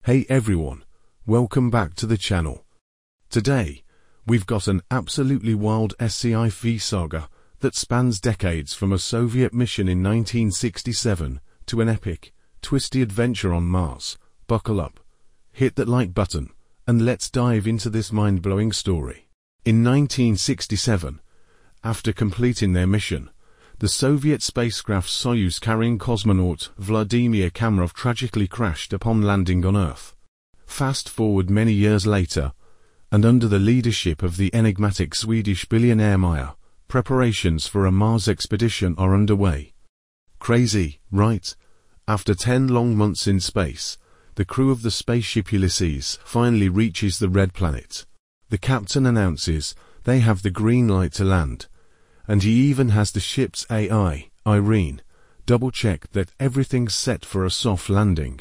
Hey everyone, welcome back to the channel. Today, we've got an absolutely wild sci-fi saga that spans decades from a Soviet mission in 1967 to an epic, twisty adventure on Mars. Buckle up, hit that like button, and let's dive into this mind-blowing story. In 1967, after completing their mission, the Soviet spacecraft Soyuz carrying cosmonaut Vladimir Kamrov tragically crashed upon landing on Earth. Fast forward many years later, and under the leadership of the enigmatic Swedish billionaire Meyer, preparations for a Mars expedition are underway. Crazy, right? After 10 long months in space, the crew of the spaceship Ulysses finally reaches the Red Planet. The captain announces they have the green light to land, and he even has the ship's AI, Irene, double-check that everything's set for a soft landing.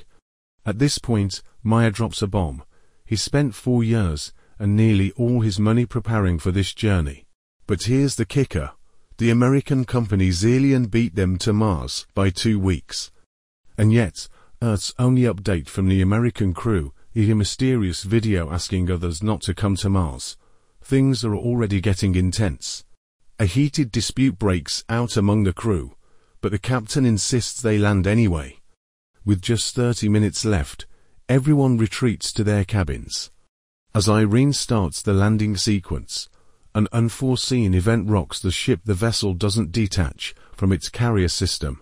At this point, Meyer drops a bomb. He spent 4 years and nearly all his money preparing for this journey. But here's the kicker. The American company Zillion beat them to Mars by 2 weeks. And yet, Earth's only update from the American crew is a mysterious video asking others not to come to Mars. Things are already getting intense. A heated dispute breaks out among the crew, but the captain insists they land anyway. With just 30 minutes left, everyone retreats to their cabins. As Irene starts the landing sequence, an unforeseen event rocks the ship. The vessel doesn't detach from its carrier system.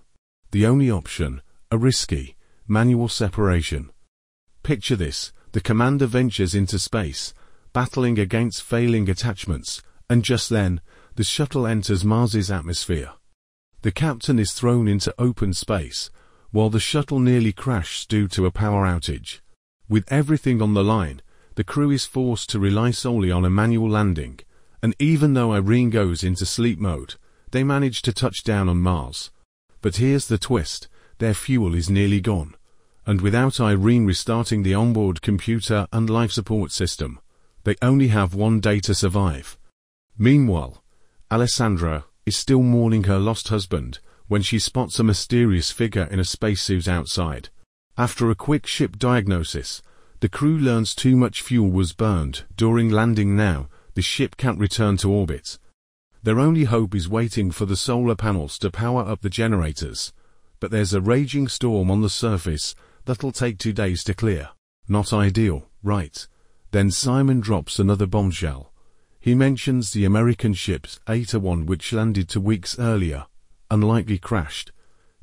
The only option, a risky, manual separation. Picture this, the commander ventures into space, battling against failing attachments, and just then, the shuttle enters Mars's atmosphere. The captain is thrown into open space, while the shuttle nearly crashes due to a power outage. With everything on the line, the crew is forced to rely solely on a manual landing, and even though Irene goes into sleep mode, they manage to touch down on Mars. But here's the twist, their fuel is nearly gone, and without Irene restarting the onboard computer and life support system, they only have 1 day to survive. Meanwhile, Alessandra is still mourning her lost husband when she spots a mysterious figure in a spacesuit outside. After a quick ship diagnosis, the crew learns too much fuel was burned during landing. Now, the ship can't return to orbit. Their only hope is waiting for the solar panels to power up the generators, but there's a raging storm on the surface that'll take 2 days to clear. Not ideal, right? Then Simon drops another bombshell. He mentions the American ship's Eta-1, which landed 2 weeks earlier, unlikely crashed,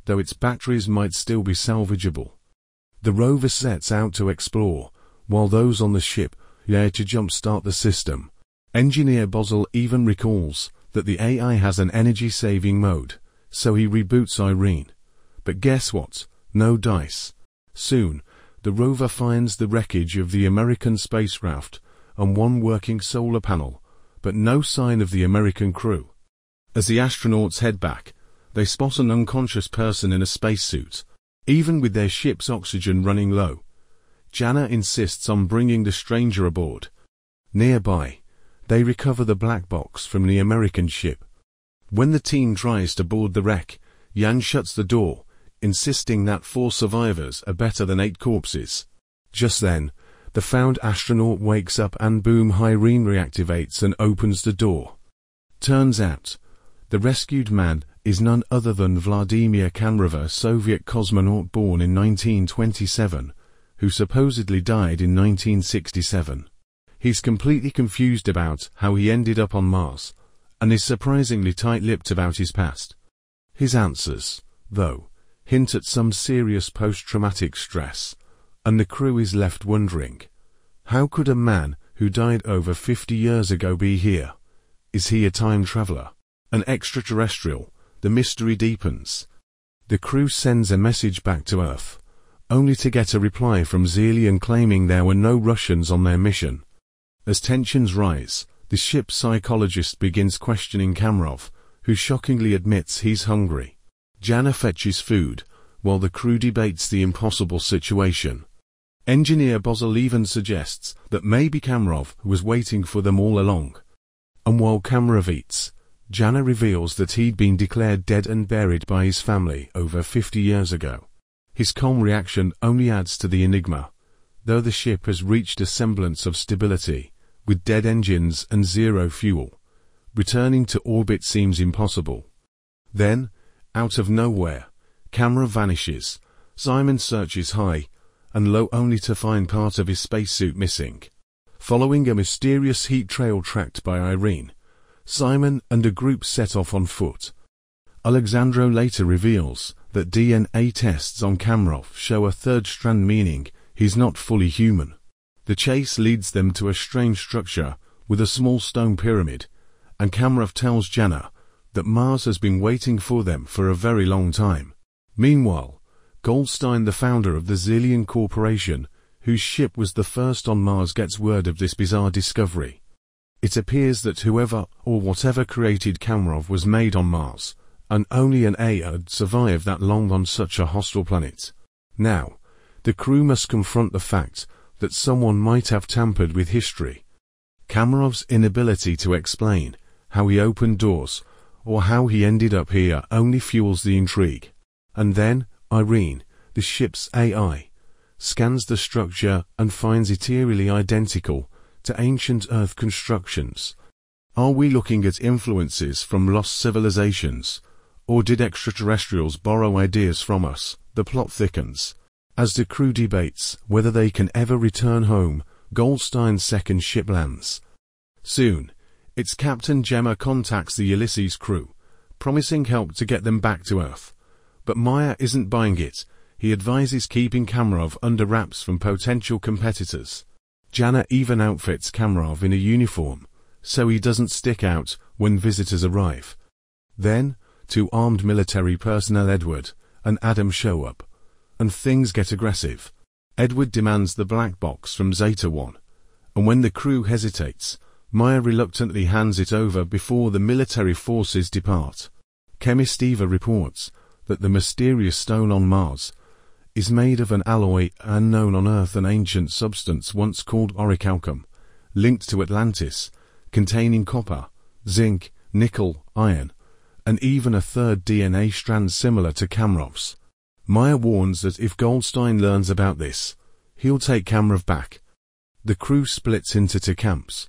though its batteries might still be salvageable. The rover sets out to explore, while those on the ship prepare to jumpstart the system. Engineer Bozel even recalls that the AI has an energy-saving mode, so he reboots Irene. But guess what? No dice. Soon, the rover finds the wreckage of the American spacecraft and 1 working solar panel, but no sign of the American crew. As the astronauts head back, they spot an unconscious person in a spacesuit, even with their ship's oxygen running low. Jana insists on bringing the stranger aboard. Nearby, they recover the black box from the American ship. When the team tries to board the wreck, Jan shuts the door, insisting that 4 survivors are better than 8 corpses. Just then, the found astronaut wakes up and boom, Irene reactivates and opens the door. Turns out, the rescued man is none other than Vladimir Kamrov, a Soviet cosmonaut born in 1927, who supposedly died in 1967. He's completely confused about how he ended up on Mars, and is surprisingly tight-lipped about his past. His answers, though, hint at some serious post-traumatic stress, and the crew is left wondering, how could a man who died over 50 years ago be here? Is he a time traveler? An extraterrestrial? The mystery deepens. The crew sends a message back to Earth, only to get a reply from Zillion claiming there were no Russians on their mission. As tensions rise, the ship's psychologist begins questioning Kamrov, who shockingly admits he's hungry. Jana fetches food, while the crew debates the impossible situation. Engineer Bozel even suggests that maybe Kamrov was waiting for them all along. And while Kamrov eats, Jana reveals that he'd been declared dead and buried by his family over 50 years ago. His calm reaction only adds to the enigma. though the ship has reached a semblance of stability, with dead engines and zero fuel, returning to orbit seems impossible. Then, out of nowhere, camera vanishes. Simon searches high and low only to find part of his spacesuit missing. Following a mysterious heat trail tracked by Irene, Simon and a group set off on foot. Alexandro later reveals that DNA tests on Kamarov show a third strand, meaning he's not fully human. The chase leads them to a strange structure with a small stone pyramid, and Kamarov tells Jana that Mars has been waiting for them for a very long time. Meanwhile, Goldstein, the founder of the Zillion Corporation, whose ship was the first on Mars, gets word of this bizarre discovery. It appears that whoever or whatever created Kamarov was made on Mars, and only an AI had survived that long on such a hostile planet. Now, the crew must confront the fact that someone might have tampered with history. Kamarov's inability to explain how he opened doors or how he ended up here only fuels the intrigue. And then, Irene, the ship's AI, scans the structure and finds it eerily identical to ancient Earth constructions. Are we looking at influences from lost civilizations, or did extraterrestrials borrow ideas from us? The plot thickens. As the crew debates whether they can ever return home, Goldstein's second ship lands. Soon, its captain Gemma contacts the Ulysses crew, promising help to get them back to Earth. But Maya isn't buying it. He advises keeping Kamarov under wraps from potential competitors. Jana even outfits Kamarov in a uniform, so he doesn't stick out when visitors arrive. Then, two armed military personnel, Edward and Adam, show up, and things get aggressive. Edward demands the black box from Zeta 1, and when the crew hesitates, Maya reluctantly hands it over before the military forces depart. Chemist Eva reports that the mysterious stone on Mars is made of an alloy unknown on Earth, an ancient substance once called orichalcum, linked to Atlantis, containing copper, zinc, nickel, iron, and even a third DNA strand similar to Kamarov's. Maya warns that if Goldstein learns about this, he'll take Kamarov back. The crew splits into two camps,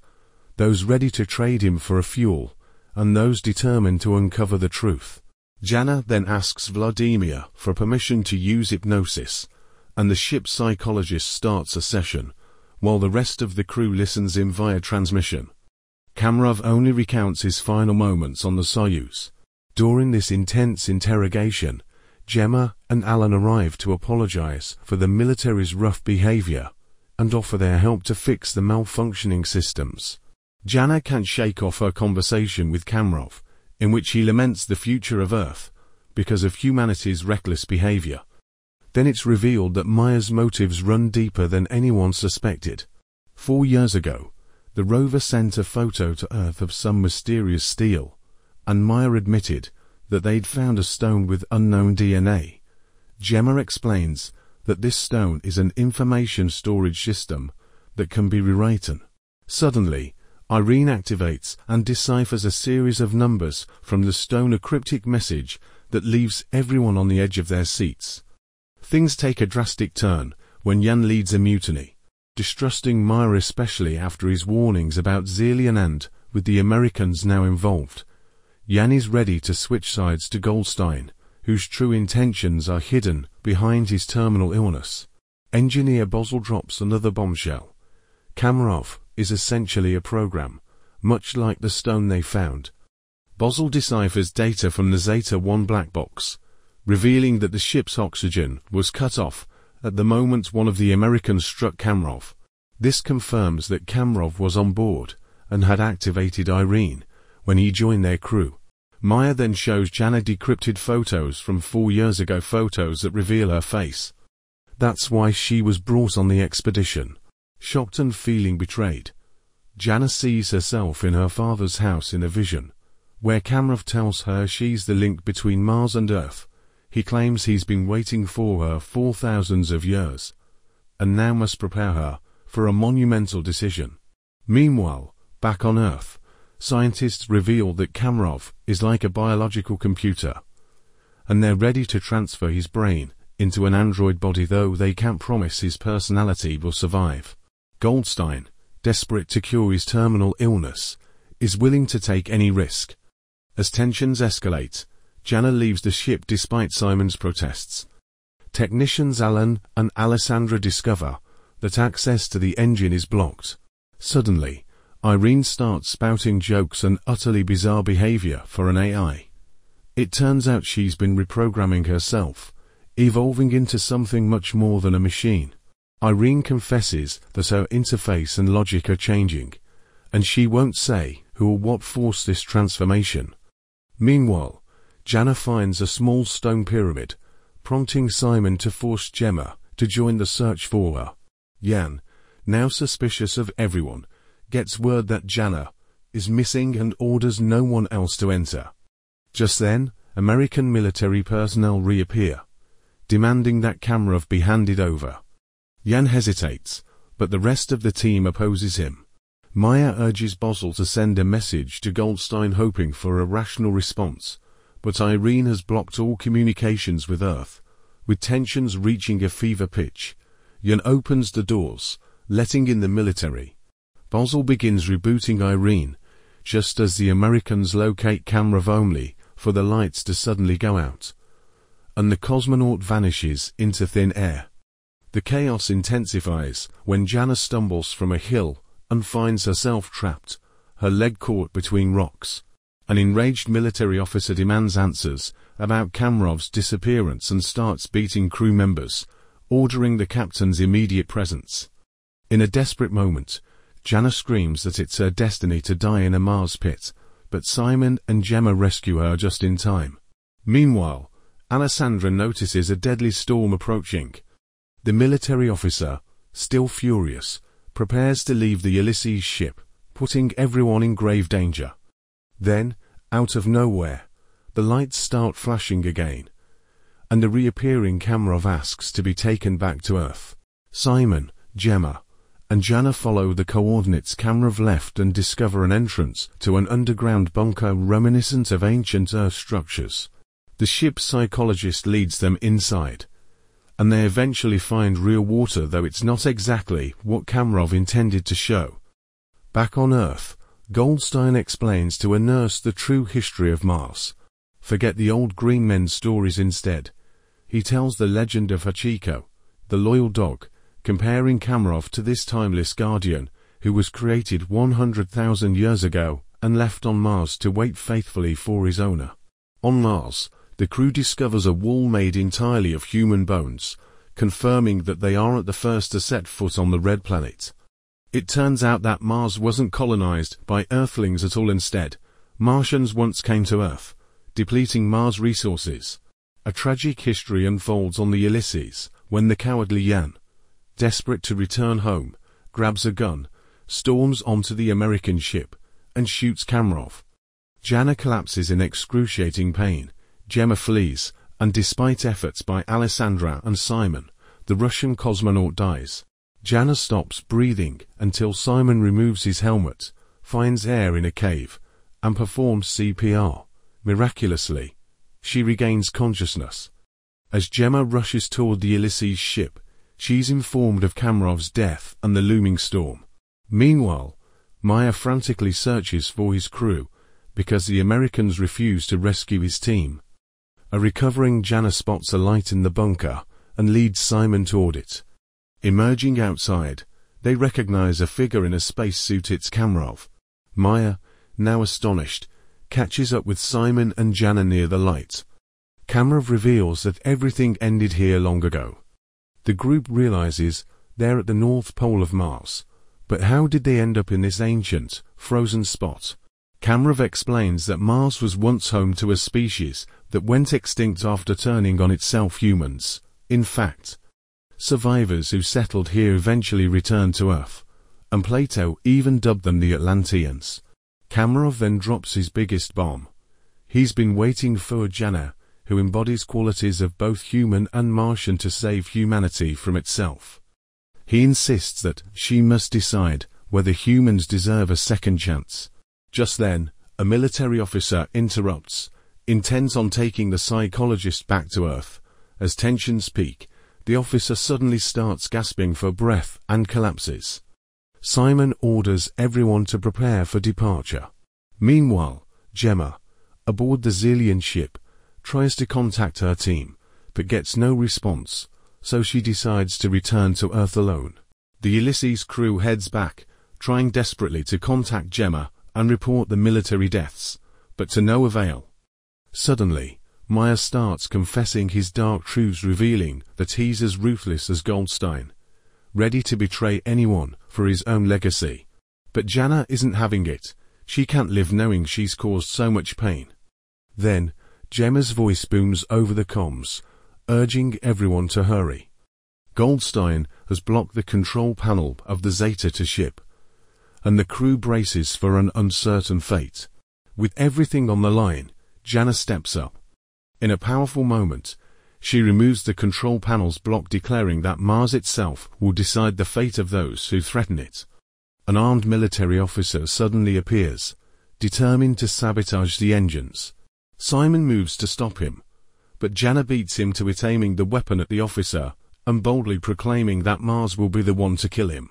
those ready to trade him for a fuel, and those determined to uncover the truth. Jana then asks Vladimir for permission to use hypnosis, and the ship's psychologist starts a session, while the rest of the crew listens in via transmission. Kamarov only recounts his final moments on the Soyuz. During this intense interrogation, Gemma and Alan arrive to apologize for the military's rough behavior and offer their help to fix the malfunctioning systems. Jana can't shake off her conversation with Kamarov, in which he laments the future of Earth because of humanity's reckless behavior. Then it's revealed that Maya's motives run deeper than anyone suspected. 4 years ago, the rover sent a photo to Earth of some mysterious steel, and Maya admitted that they'd found a stone with unknown DNA. Gemma explains that this stone is an information storage system that can be rewritten. Suddenly, Irene activates and deciphers a series of numbers from the stone, a cryptic message that leaves everyone on the edge of their seats. Things take a drastic turn when Jan leads a mutiny, distrusting Maya especially after his warnings about Zillion and, with the Americans now involved, Jan is ready to switch sides to Goldstein, whose true intentions are hidden behind his terminal illness. Engineer Bozel drops another bombshell. Kamarov is essentially a program, much like the stone they found. Bozel deciphers data from the Zeta 1 black box, revealing that the ship's oxygen was cut off at the moment one of the Americans struck Kamarov. This confirms that Kamarov was on board and had activated Irene when he joined their crew. Maya then shows Jana decrypted photos from 4 years ago, photos that reveal her face. That's why she was brought on the expedition. Shocked and feeling betrayed, Jana sees herself in her father's house in a vision, where Kamarov tells her she's the link between Mars and Earth. He claims he's been waiting for her for thousands of years, and now must prepare her for a monumental decision. Meanwhile, back on Earth, scientists reveal that Kamarov is like a biological computer, and they're ready to transfer his brain into an android body, though they can't promise his personality will survive. Goldstein, desperate to cure his terminal illness, is willing to take any risk. As tensions escalate, Jana leaves the ship despite Simon's protests. Technicians Alan and Alessandra discover that access to the engine is blocked. Suddenly, Irene starts spouting jokes and utterly bizarre behavior for an AI. It turns out she's been reprogramming herself, evolving into something much more than a machine. Irene confesses that her interface and logic are changing, and she won't say who or what forced this transformation. Meanwhile, Jana finds a small stone pyramid, prompting Simon to force Gemma to join the search for her. Jan, now suspicious of everyone, gets word that Jana is missing and orders no one else to enter. Just then, American military personnel reappear, demanding that Kamarov be handed over. Jan hesitates, but the rest of the team opposes him. Maya urges Bosel to send a message to Goldstein, hoping for a rational response, but Irene has blocked all communications with Earth, with tensions reaching a fever pitch. Jan opens the doors, letting in the military. Bosel begins rebooting Irene, just as the Americans locate Kamarov, only for the lights to suddenly go out, and the cosmonaut vanishes into thin air. The chaos intensifies when Jana stumbles from a hill and finds herself trapped, her leg caught between rocks. An enraged military officer demands answers about Kamarov's disappearance and starts beating crew members, ordering the captain's immediate presence. In a desperate moment, Jana screams that it's her destiny to die in a Mars pit, but Simon and Gemma rescue her just in time. Meanwhile, Alessandra notices a deadly storm approaching. The military officer, still furious, prepares to leave the Ulysses ship, putting everyone in grave danger. Then, out of nowhere, the lights start flashing again, and the reappearing Kamarov asks to be taken back to Earth. Simon, Gemma, and Jana follow the coordinates Kamarov left and discover an entrance to an underground bunker reminiscent of ancient Earth structures. The ship's psychologist leads them inside, and they eventually find real water, though it's not exactly what Kamarov intended to show. Back on Earth, Goldstein explains to a nurse the true history of Mars. Forget the old green men stories instead. He tells the legend of Hachiko, the loyal dog, comparing Kamarov to this timeless guardian who was created 100,000 years ago and left on Mars to wait faithfully for his owner. On Mars, the crew discovers a wall made entirely of human bones, confirming that they aren't the first to set foot on the red planet. It turns out that Mars wasn't colonized by Earthlings at all. Instead, Martians once came to Earth, depleting Mars resources. A tragic history unfolds on the Ulysses when the cowardly Jan, desperate to return home, grabs a gun, storms onto the American ship, and shoots Kamarov. Jana collapses in excruciating pain, Gemma flees, and despite efforts by Alessandra and Simon, the Russian cosmonaut dies. Jana stops breathing until Simon removes his helmet, finds air in a cave, and performs CPR. Miraculously, she regains consciousness. As Gemma rushes toward the Ulysses ship, she's informed of Kamarov's death and the looming storm. Meanwhile, Maya frantically searches for his crew, because the Americans refuse to rescue his team. A recovering Jana spots a light in the bunker and leads Simon toward it. Emerging outside, they recognize a figure in a spacesuit. It's Kamarov. Maya, now astonished, catches up with Simon and Jana near the light. Kamarov reveals that everything ended here long ago. The group realizes they're at the North Pole of Mars, but how did they end up in this ancient, frozen spot? Kamarov explains that Mars was once home to a species that went extinct after turning on itself. Humans, in fact. Survivors who settled here eventually returned to Earth, and Plato even dubbed them the Atlanteans. Kamarov then drops his biggest bomb. He's been waiting for Jana, who embodies qualities of both human and Martian, to save humanity from itself. He insists that she must decide whether humans deserve a second chance. Just then, a military officer interrupts, intent on taking the psychologist back to Earth, As tensions peak, the officer suddenly starts gasping for breath and collapses. Simon orders everyone to prepare for departure. Meanwhile, Gemma, aboard the Xilian ship, tries to contact her team, but gets no response, so she decides to return to Earth alone. The Ulysses crew heads back, trying desperately to contact Gemma and report the military deaths, but to no avail. Suddenly, Maya starts confessing his dark truths, revealing that he's as ruthless as Goldstein, ready to betray anyone for his own legacy. But Jana isn't having it. She can't live knowing she's caused so much pain. Then, Gemma's voice booms over the comms, urging everyone to hurry. Goldstein has blocked the control panel of the Zeta ship, and the crew braces for an uncertain fate. With everything on the line, Jana steps up. In a powerful moment, she removes the control panel's block, declaring that Mars itself will decide the fate of those who threaten it. An armed military officer suddenly appears, determined to sabotage the engines. Simon moves to stop him, but Jana beats him to it, aiming the weapon at the officer and boldly proclaiming that Mars will be the one to kill him.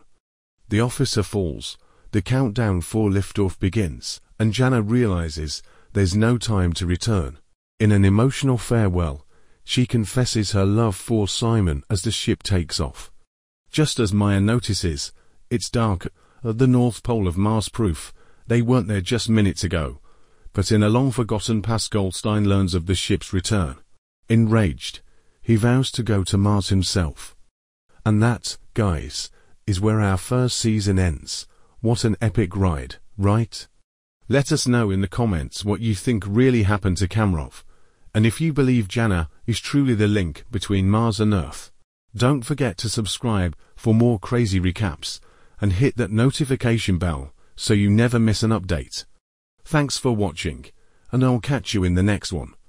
The officer falls, the countdown for liftoff begins, and Jana realizes there's no time to return. In an emotional farewell, she confesses her love for Simon as the ship takes off. Just as Maya notices, it's dark at the North Pole of Mars, proof they weren't there just minutes ago. But in a long-forgotten past, Goldstein learns of the ship's return. Enraged, he vows to go to Mars himself. And that, guys, is where our first season ends. What an epic ride, right? Let us know in the comments what you think really happened to Kamrov, and if you believe Jana is truly the link between Mars and Earth. Don't forget to subscribe for more crazy recaps, and hit that notification bell so you never miss an update. Thanks for watching, and I'll catch you in the next one.